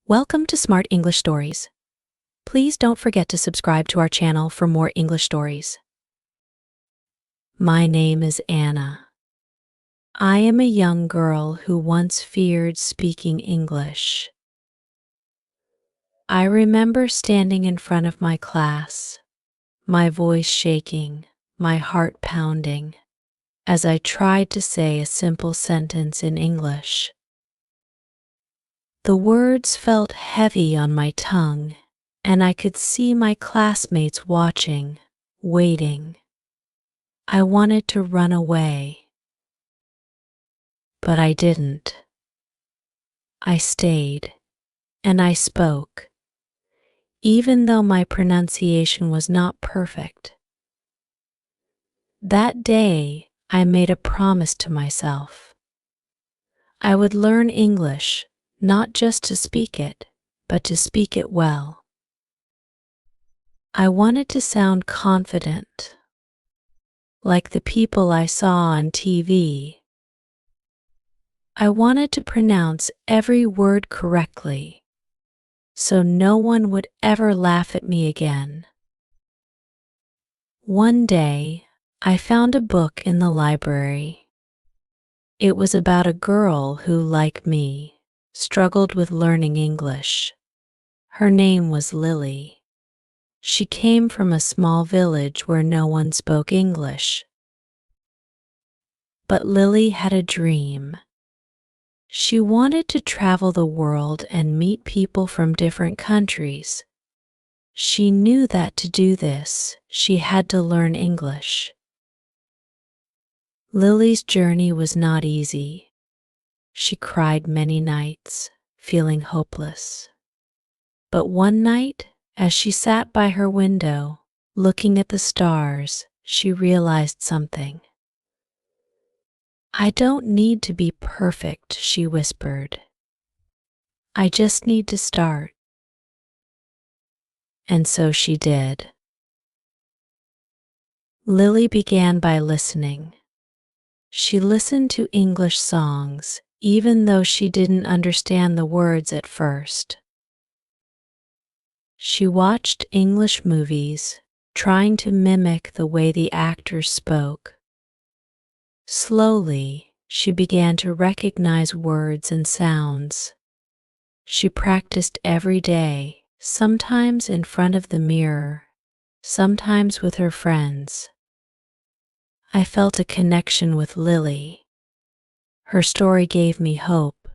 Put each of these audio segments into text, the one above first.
Welcome to Smart English Stories. Please don't forget to subscribe to our channel for more English stories. My name is Anna. I am a young girl who once feared speaking English. I remember standing in front of my class, my voice shaking, my heart pounding, as I tried to say a simple sentence in English. The words felt heavy on my tongue, and I could see my classmates watching, waiting. I wanted to run away, but I didn't. I stayed, and I spoke, even though my pronunciation was not perfect. That day, I made a promise to myself. I would learn English, not just to speak it, but to speak it well. I wanted to sound confident, like the people I saw on TV. I wanted to pronounce every word correctly, so no one would ever laugh at me again. One day, I found a book in the library. It was about a girl who, like me, struggled with learning English. Her name was Lily. She came from a small village where no one spoke English. But Lily had a dream. She wanted to travel the world and meet people from different countries. She knew that to do this, she had to learn English. Lily's journey was not easy. She cried many nights, feeling hopeless. But one night, as she sat by her window, looking at the stars, she realized something. "I don't need to be perfect," she whispered. "I just need to start." And so she did. Lily began by listening. She listened to English songs, even though she didn't understand the words at first. She watched English movies, trying to mimic the way the actors spoke. Slowly, she began to recognize words and sounds. She practiced every day, sometimes in front of the mirror, sometimes with her friends. I felt a connection with Lily. Her story gave me hope.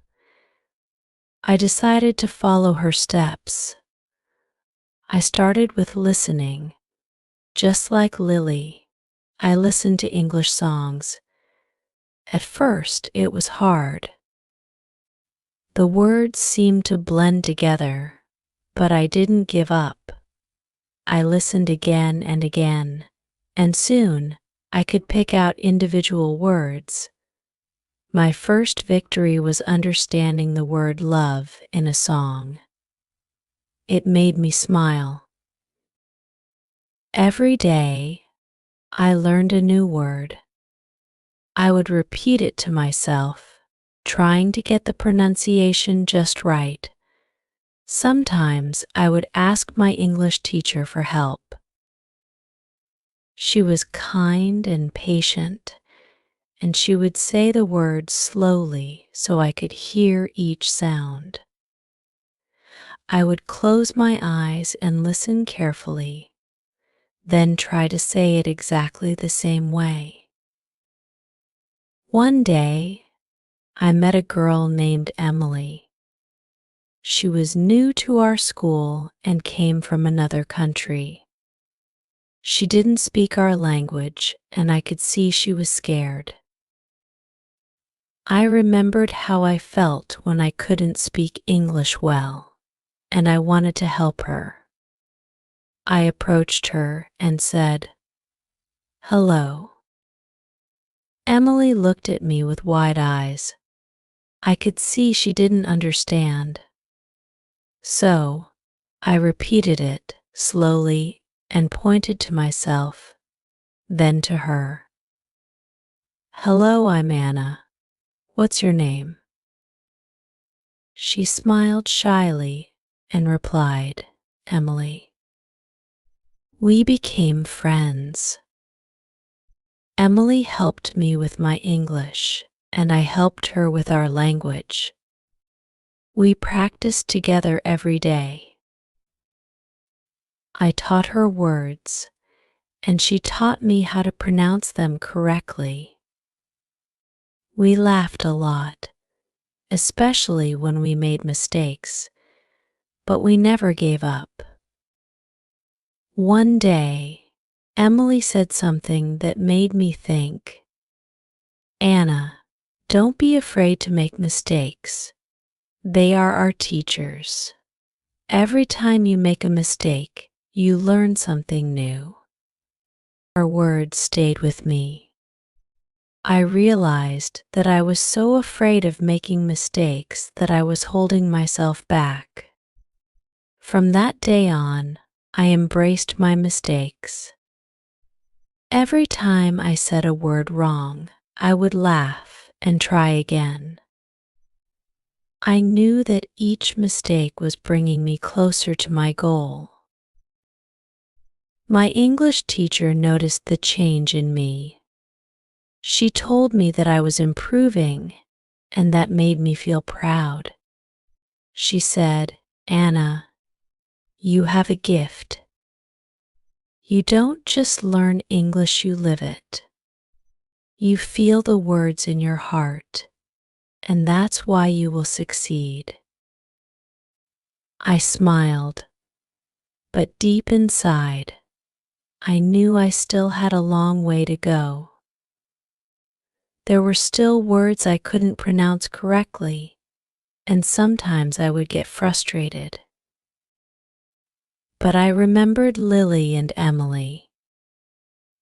I decided to follow her steps. I started with listening. Just like Lily, I listened to English songs. At first, it was hard. The words seemed to blend together, but I didn't give up. I listened again and again, and soon I could pick out individual words. My first victory was understanding the word love in a song. It made me smile. Every day, I learned a new word. I would repeat it to myself, trying to get the pronunciation just right. Sometimes I would ask my English teacher for help. She was kind and patient, and she would say the words slowly so I could hear each sound. I would close my eyes and listen carefully, then try to say it exactly the same way. One day, I met a girl named Emily. She was new to our school and came from another country. She didn't speak our language, and I could see she was scared. I remembered how I felt when I couldn't speak English well, and I wanted to help her. I approached her and said, "Hello." Emily looked at me with wide eyes. I could see she didn't understand. So, I repeated it slowly and pointed to myself, then to her. "Hello, I'm Anna. What's your name?" She smiled shyly and replied, "Emily." We became friends. Emily helped me with my English, and I helped her with our language. We practiced together every day. I taught her words, and she taught me how to pronounce them correctly. We laughed a lot, especially when we made mistakes, but we never gave up. One day, Emily said something that made me think. "Anna, don't be afraid to make mistakes. They are our teachers. Every time you make a mistake, you learn something new." Her words stayed with me. I realized that I was so afraid of making mistakes that I was holding myself back. From that day on, I embraced my mistakes. Every time I said a word wrong, I would laugh and try again. I knew that each mistake was bringing me closer to my goal. My English teacher noticed the change in me. She told me that I was improving, and that made me feel proud. She said, "Anna, you have a gift. You don't just learn English, you live it. You feel the words in your heart, and that's why you will succeed." I smiled, but deep inside, I knew I still had a long way to go. There were still words I couldn't pronounce correctly, and sometimes I would get frustrated. But I remembered Lily and Emily.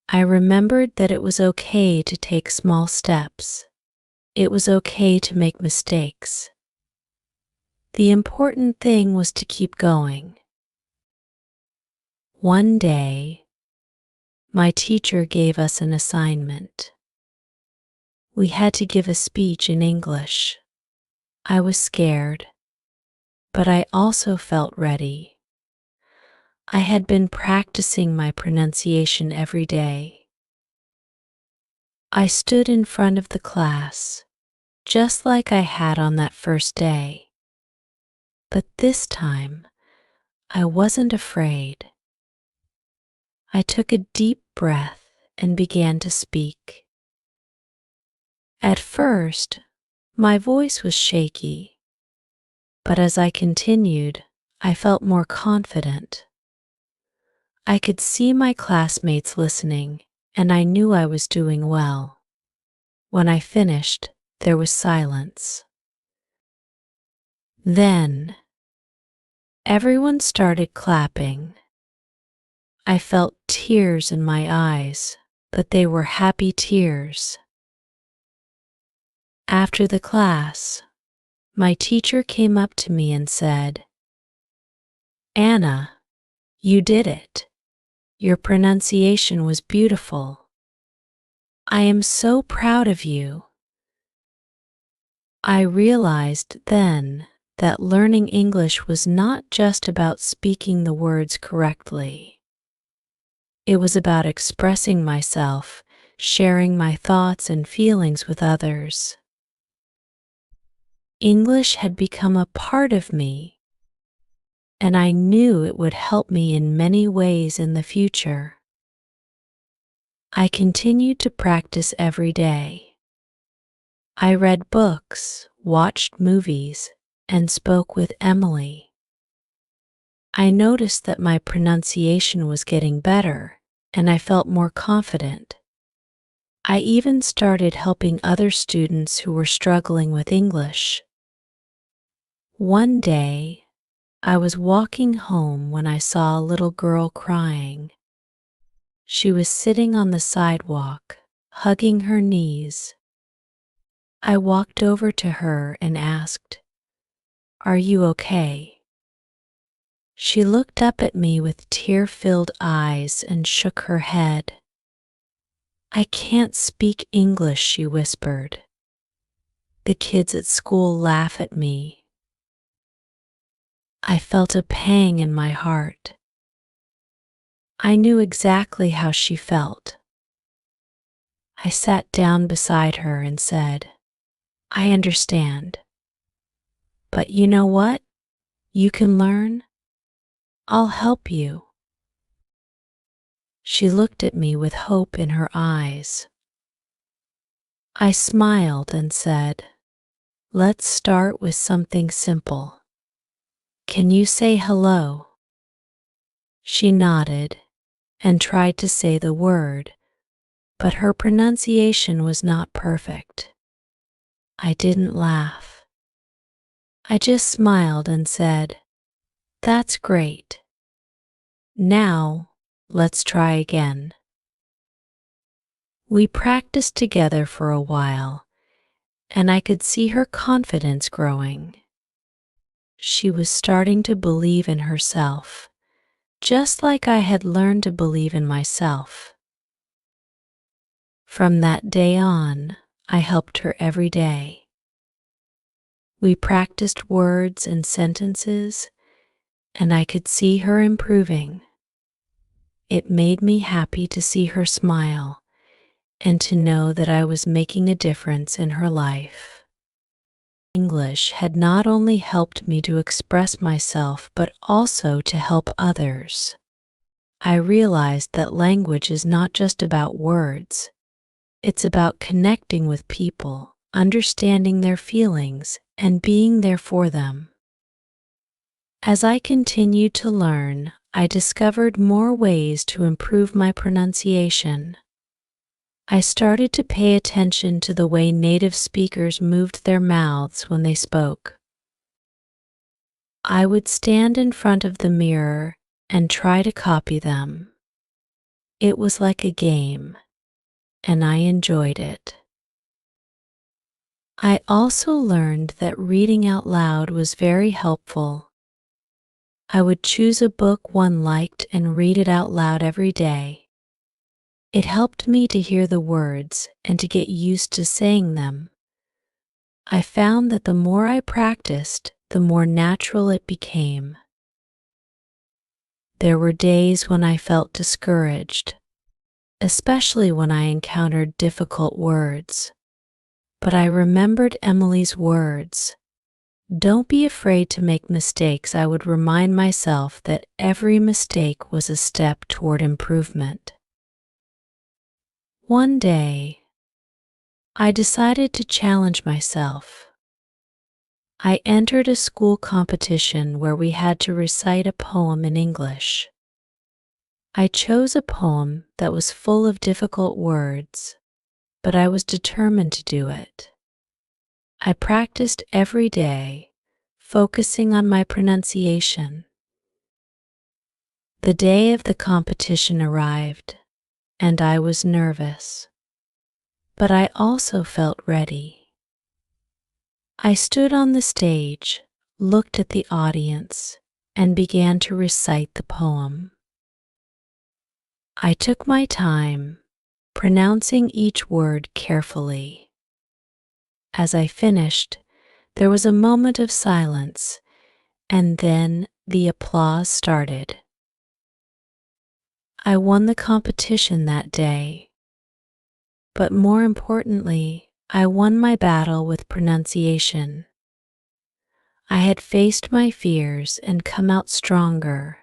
I remembered that it was okay to take small steps. It was okay to make mistakes. The important thing was to keep going. One day, my teacher gave us an assignment. We had to give a speech in English. I was scared, but I also felt ready. I had been practicing my pronunciation every day. I stood in front of the class, just like I had on that first day. But this time, I wasn't afraid. I took a deep breath and began to speak. At first, my voice was shaky, but as I continued, I felt more confident. I could see my classmates listening, and I knew I was doing well. When I finished, there was silence. Then, everyone started clapping. I felt tears in my eyes, but they were happy tears. After the class, my teacher came up to me and said, "Anna, you did it. Your pronunciation was beautiful. I am so proud of you." I realized then that learning English was not just about speaking the words correctly. It was about expressing myself, sharing my thoughts and feelings with others. English had become a part of me, and I knew it would help me in many ways in the future. I continued to practice every day. I read books, watched movies, and spoke with Emily. I noticed that my pronunciation was getting better, and I felt more confident. I even started helping other students who were struggling with English. One day, I was walking home when I saw a little girl crying. She was sitting on the sidewalk, hugging her knees. I walked over to her and asked, "Are you okay?" She looked up at me with tear-filled eyes and shook her head. "I can't speak English," she whispered. "The kids at school laugh at me. I felt a pang in my heart. I knew exactly how she felt. I sat down beside her and said, "I understand. But you know what? You can learn. I'll help you." She looked at me with hope in her eyes. I smiled and said, "Let's start with something simple. Can you say hello?" She nodded and tried to say the word, but her pronunciation was not perfect. I didn't laugh. I just smiled and said, "That's great. Now, let's try again." We practiced together for a while, and I could see her confidence growing. She was starting to believe in herself, just like I had learned to believe in myself. From that day on, I helped her every day. We practiced words and sentences, and I could see her improving. It made me happy to see her smile and to know that I was making a difference in her life. English had not only helped me to express myself, but also to help others. I realized that language is not just about words. It's about connecting with people, understanding their feelings, and being there for them. As I continued to learn, I discovered more ways to improve my pronunciation. I started to pay attention to the way native speakers moved their mouths when they spoke. I would stand in front of the mirror and try to copy them. It was like a game, and I enjoyed it. I also learned that reading out loud was very helpful. I would choose a book one liked and read it out loud every day. It helped me to hear the words and to get used to saying them. I found that the more I practiced, the more natural it became. There were days when I felt discouraged, especially when I encountered difficult words. But I remembered Emily's words. "Don't be afraid to make mistakes." I would remind myself that every mistake was a step toward improvement. One day, I decided to challenge myself. I entered a school competition where we had to recite a poem in English. I chose a poem that was full of difficult words, but I was determined to do it. I practiced every day, focusing on my pronunciation. The day of the competition arrived, and I was nervous, but I also felt ready. I stood on the stage, looked at the audience, and began to recite the poem. I took my time, pronouncing each word carefully. As I finished, there was a moment of silence, and then the applause started. I won the competition that day, but more importantly, I won my battle with pronunciation. I had faced my fears and come out stronger.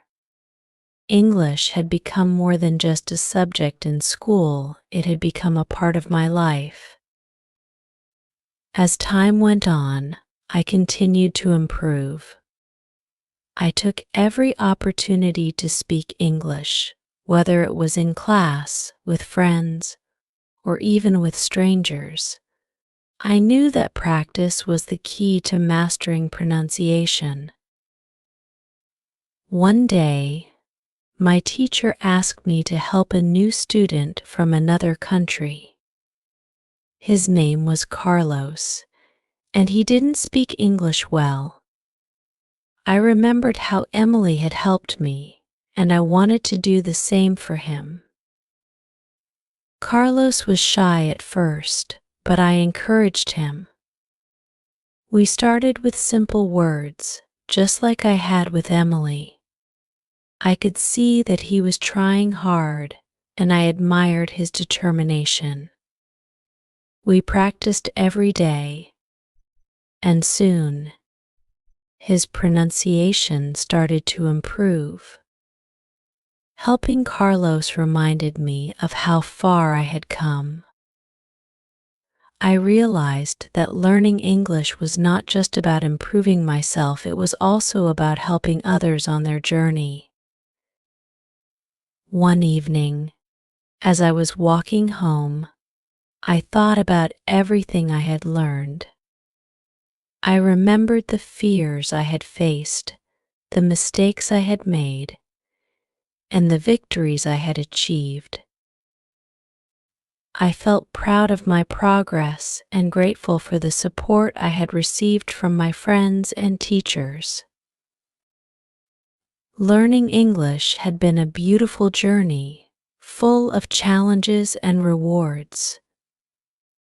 English had become more than just a subject in school, it had become a part of my life. As time went on, I continued to improve. I took every opportunity to speak English, whether it was in class, with friends, or even with strangers. I knew that practice was the key to mastering pronunciation. One day, my teacher asked me to help a new student from another country. His name was Carlos, and he didn't speak English well. I remembered how Emily had helped me, and I wanted to do the same for him. Carlos was shy at first, but I encouraged him. We started with simple words, just like I had with Emily. I could see that he was trying hard, and I admired his determination. We practiced every day, and soon his pronunciation started to improve. Helping Carlos reminded me of how far I had come. I realized that learning English was not just about improving myself, it was also about helping others on their journey. One evening, as I was walking home, I thought about everything I had learned. I remembered the fears I had faced, the mistakes I had made, and the victories I had achieved. I felt proud of my progress and grateful for the support I had received from my friends and teachers. Learning English had been a beautiful journey, full of challenges and rewards.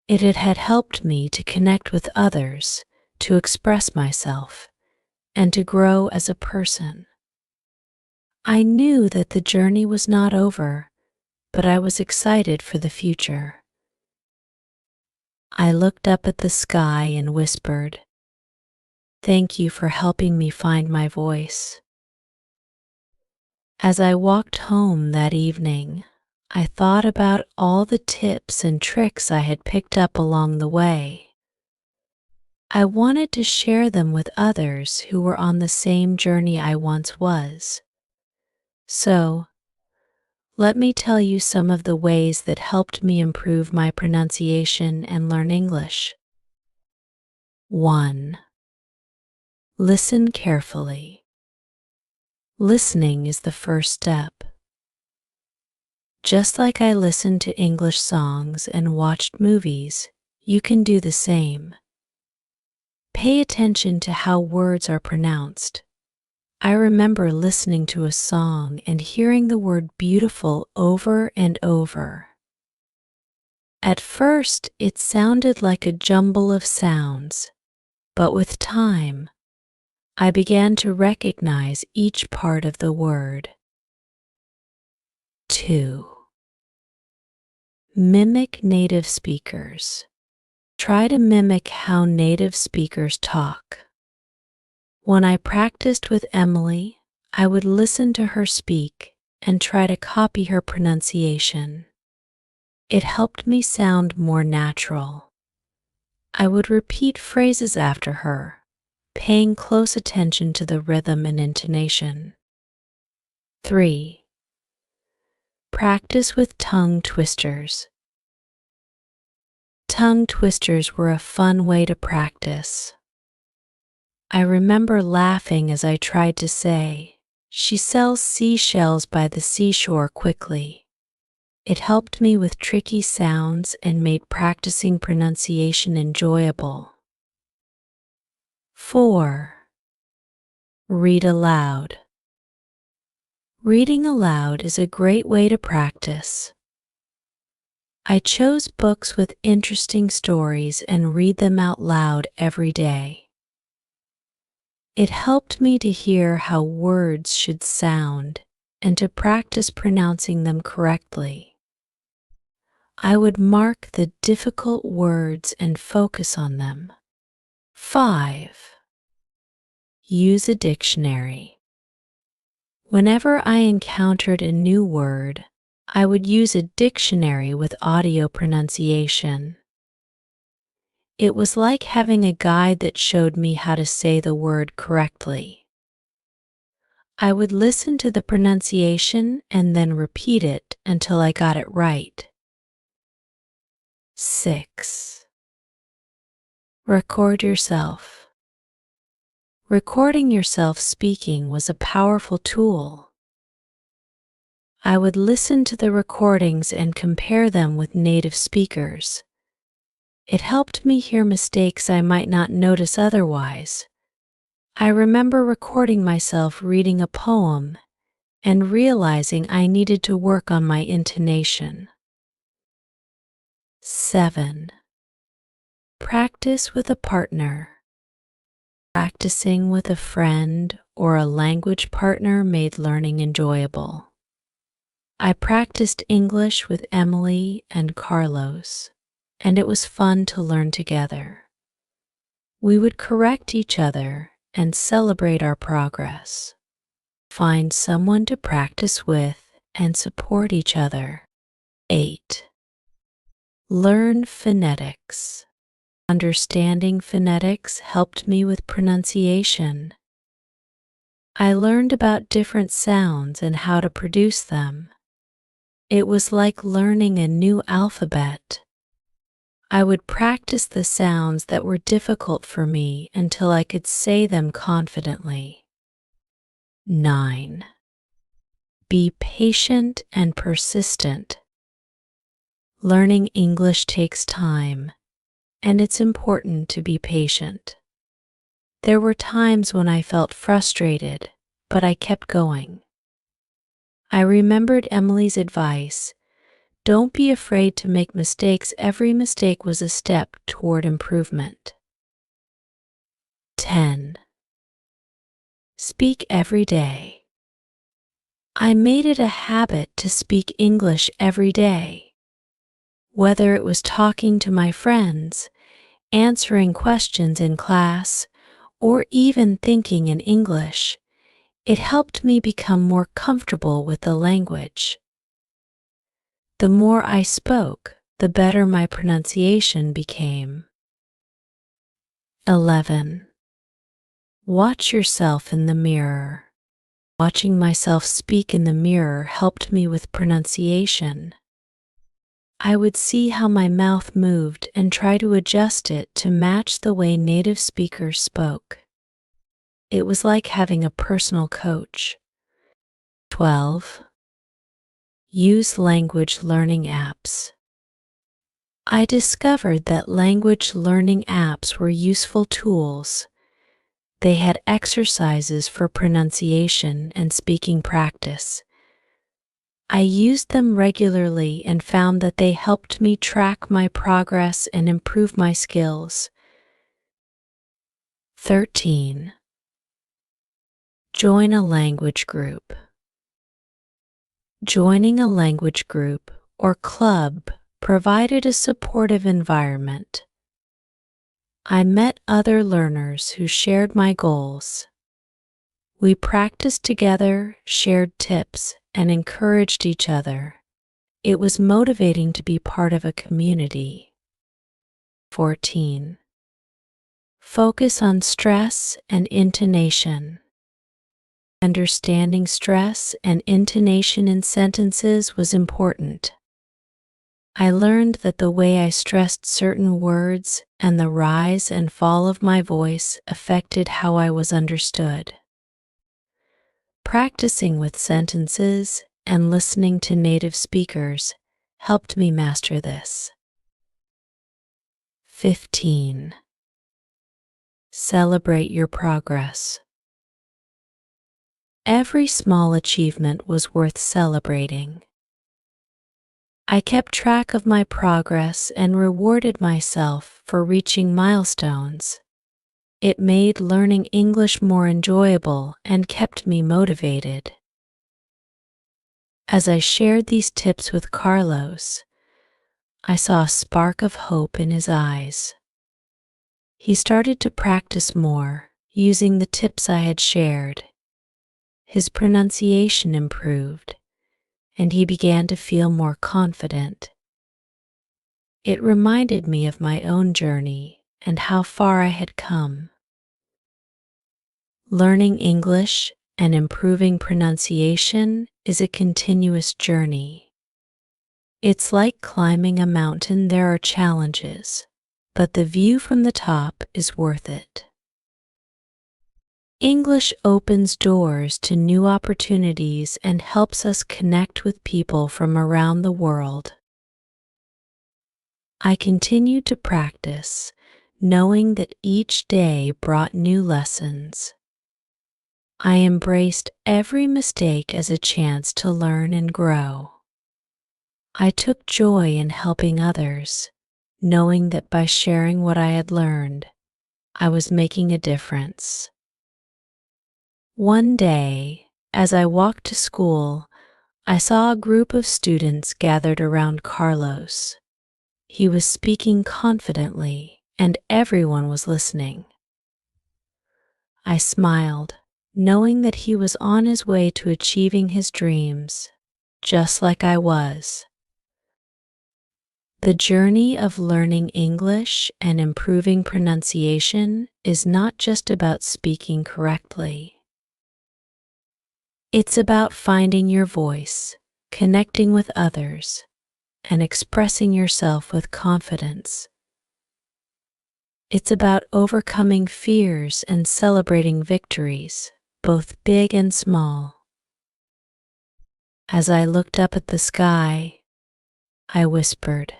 It had helped me to connect with others, to express myself, and to grow as a person. I knew that the journey was not over, but I was excited for the future. I looked up at the sky and whispered, "Thank you for helping me find my voice." As I walked home that evening, I thought about all the tips and tricks I had picked up along the way. I wanted to share them with others who were on the same journey I once was. So, let me tell you some of the ways that helped me improve my pronunciation and learn English. 1. Listen carefully. Listening is the first step. Just like I listened to English songs and watched movies, you can do the same. Pay attention to how words are pronounced. I remember listening to a song and hearing the word beautiful over and over. At first, it sounded like a jumble of sounds, but with time, I began to recognize each part of the word. 2. Mimic native speakers. Try to mimic how native speakers talk. When I practiced with Emily, I would listen to her speak and try to copy her pronunciation. It helped me sound more natural. I would repeat phrases after her, paying close attention to the rhythm and intonation. 3. Practice with tongue twisters. Tongue twisters were a fun way to practice. I remember laughing as I tried to say, "She sells seashells by the seashore" quickly. It helped me with tricky sounds and made practicing pronunciation enjoyable. 4. Read aloud. Reading aloud is a great way to practice. I chose books with interesting stories and read them out loud every day. It helped me to hear how words should sound and to practice pronouncing them correctly. I would mark the difficult words and focus on them. 5. Use a dictionary. Whenever I encountered a new word, I would use a dictionary with audio pronunciation. It was like having a guide that showed me how to say the word correctly. I would listen to the pronunciation and then repeat it until I got it right. 6. Record yourself. Recording yourself speaking was a powerful tool. I would listen to the recordings and compare them with native speakers. It helped me hear mistakes I might not notice otherwise. I remember recording myself reading a poem and realizing I needed to work on my intonation. 7. Practice with a partner. Practicing with a friend or a language partner made learning enjoyable. I practiced English with Emily and Carlos, and it was fun to learn together. We would correct each other and celebrate our progress. Find someone to practice with and support each other. 8. Learn phonetics. Understanding phonetics helped me with pronunciation. I learned about different sounds and how to produce them. It was like learning a new alphabet. I would practice the sounds that were difficult for me until I could say them confidently. 9. Be patient and persistent. Learning English takes time, and it's important to be patient. There were times when I felt frustrated, but I kept going. I remembered Emily's advice: don't be afraid to make mistakes. Every mistake was a step toward improvement. 10. Speak every day. I made it a habit to speak English every day. Whether it was talking to my friends, answering questions in class, or even thinking in English, it helped me become more comfortable with the language. The more I spoke, the better my pronunciation became. 11. Watch yourself in the mirror. Watching myself speak in the mirror helped me with pronunciation. I would see how my mouth moved and try to adjust it to match the way native speakers spoke. It was like having a personal coach. 12. Use language learning apps. I discovered that language learning apps were useful tools. They had exercises for pronunciation and speaking practice. I used them regularly and found that they helped me track my progress and improve my skills. 13. Join a language group. Joining a language group or club provided a supportive environment. I met other learners who shared my goals. We practiced together, shared tips, and encouraged each other. It was motivating to be part of a community. 14. Focus on stress and intonation. Understanding stress and intonation in sentences was important. I learned that the way I stressed certain words and the rise and fall of my voice affected how I was understood. Practicing with sentences and listening to native speakers helped me master this. 15. Celebrate your progress. Every small achievement was worth celebrating. I kept track of my progress and rewarded myself for reaching milestones. It made learning English more enjoyable and kept me motivated. As I shared these tips with Carlos, I saw a spark of hope in his eyes. He started to practice more, using the tips I had shared. His pronunciation improved, and he began to feel more confident. It reminded me of my own journey and how far I had come. Learning English and improving pronunciation is a continuous journey. It's like climbing a mountain. There are challenges, but the view from the top is worth it. English opens doors to new opportunities and helps us connect with people from around the world. I continued to practice, knowing that each day brought new lessons. I embraced every mistake as a chance to learn and grow. I took joy in helping others, knowing that by sharing what I had learned, I was making a difference. One day, as I walked to school, I saw a group of students gathered around Carlos. He was speaking confidently, and everyone was listening. I smiled, knowing that he was on his way to achieving his dreams, just like I was. The journey of learning English and improving pronunciation is not just about speaking correctly. It's about finding your voice, connecting with others, and expressing yourself with confidence. It's about overcoming fears and celebrating victories, both big and small. As I looked up at the sky, I whispered,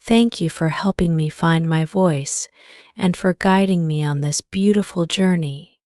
"Thank you for helping me find my voice and for guiding me on this beautiful journey."